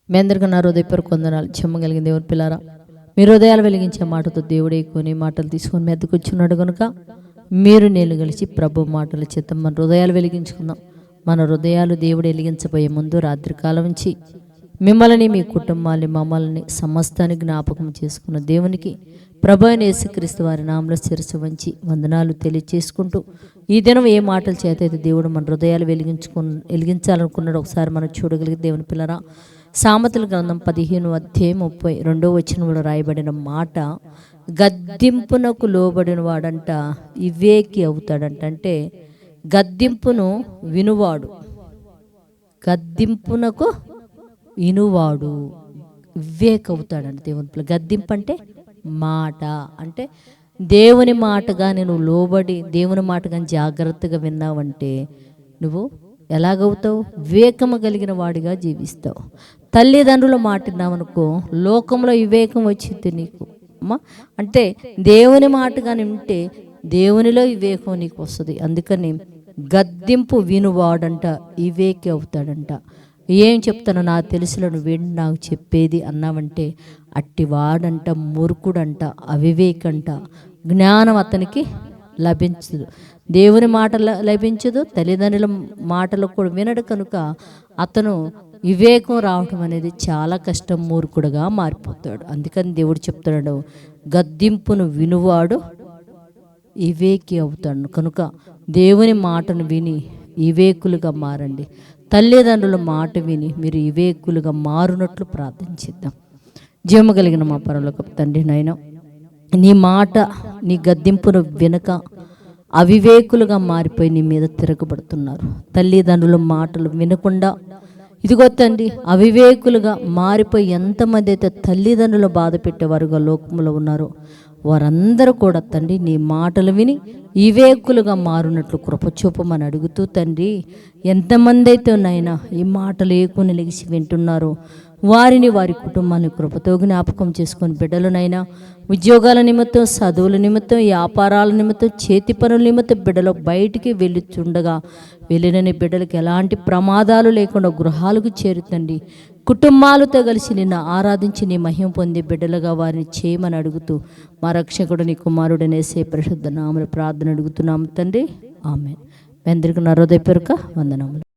మీ అందరికీ నా హృదయపూర్వక వందనాలు. చెమ్మగలిగిన దేవుని పిల్లారా, మీ హృదయాలు వెలిగించే మాటతో దేవుడే కొని మాటలు తీసుకొని మీ వద్దకు వచ్చున్నాడు కనుక మీరు నేను కలిసి ప్రభు మాటల చేత మన హృదయాలు వెలిగించుకుందాం. మన హృదయాలు దేవుడు వెలిగించబోయే ముందు రాత్రికాలం నుంచి మిమ్మల్ని, మీ కుటుంబాన్ని, మమ్మల్ని సమస్తాన్ని జ్ఞాపకం చేసుకున్న దేవునికి ప్రభు అయిన యేసుక్రీస్తు వారి నామములో శిరస్సు వంచి వందనాలు తెలియచేసుకుంటూ, ఈ దినం ఏ మాటల చేత అయితే దేవుడు మన హృదయాలు వెలిగించాలనుకున్నాడు ఒకసారి మనం చూడగలిగే దేవుని పిల్లరా, సామెతల గ్రంథం 15:32 రాయబడిన మాట, గద్దింపునకు లోబడిన వాడంట వివేకి అవుతాడంట. అంటే గద్దింపును వినువాడు, గద్దింపునకు వినువాడు వివేక అవుతాడంట. దేవుని పిల్ల గద్దింపు అంటే మాట, అంటే దేవుని మాటగా నేను లోబడి దేవుని మాటగా జాగ్రత్తగా విన్నావంటే నువ్వు ఎలాగవుతావు? వివేకము కలిగిన వాడిగా జీవిస్తావు. తల్లిదండ్రుల మాట విన్నావనుకో లోకంలో వివేకం వచ్చింది నీకు అమ్మా. అంటే దేవుని మాటగా ఉంటే దేవునిలో వివేకం నీకు వస్తుంది. అందుకని గద్దింపు వినువాడంట వివేకి అవుతాడంట. ఏం చెప్తానో నాకు తెలుసులో నువ్వేంటి నాకు చెప్పేది అన్నావంటే అట్టివాడంట మూర్ఖుడంట, అవివేకంట. జ్ఞానం అతనికి లభించదు, దేవుని మాట లభించదు, తల్లిదండ్రుల మాటలు కూడా వినడు. కనుక అతను వివేకం రావటం అనేది చాలా కష్టం, మూర్ఖుడుగా మారిపోతాడు. అందుకని దేవుడు చెప్తున్నాడు, గద్దింపును వినువాడు వివేకి అవుతాడు. కనుక దేవుని మాటను విని వివేకులుగా మారండి. తల్లిదండ్రుల మాట విని మీరు వివేకులుగా మారునట్లు ప్రార్థించిద్దాం. జీవము కలిగిన మా పరలోకపు తండ్రి, నాయన నీ మాట, నీ గద్దింపును వినక అవివేకులుగా మారిపోయి నీ మీద తిరగబడుతున్నారు. తల్లిదండ్రుల మాటలు వినకుండా ఇదిగో తండ్రి అవివేకులుగా మారిపోయి ఎంతమంది అయితే తల్లిదండ్రులు బాధ పెట్టేవారుగా లోకంలో ఉన్నారో వారందరూ కూడా తండ్రి నీ మాటలు విని వివేకులుగా మారునట్లు కృపచూపమని అడుగుతూ తండ్రి, ఎంతమంది అయితే నాయనా ఈ మాటలు ఏకుని లెగిసి వింటున్నారో వారిని, వారి కుటుంబాన్ని కృపతో జ్ఞాపకం చేసుకొని బిడ్డలనైనా ఉద్యోగాల నిమిత్తం, చదువుల నిమిత్తం, వ్యాపారాల నిమిత్తం, చేతి పనుల నిమిత్తం బిడ్డలు బయటికి వెళ్ళుచుండగా వెళ్ళినని బిడ్డలకు ఎలాంటి ప్రమాదాలు లేకుండా గృహాలకు చేరుతండి. కుటుంబాలతో కలిసి నిన్ను ఆరాధించి నీ మహిమ పొంది బిడ్డలుగా వారిని చేయమని అడుగుతూ మా రక్షకుడు నీ కుమారుడనేసే పరిశుద్ధ నామములో ప్రార్థన అడుగుతున్నాము తండ్రి, ఆమేన్. మీ అందరికీ నా హృదయపూర్వక వందనములు.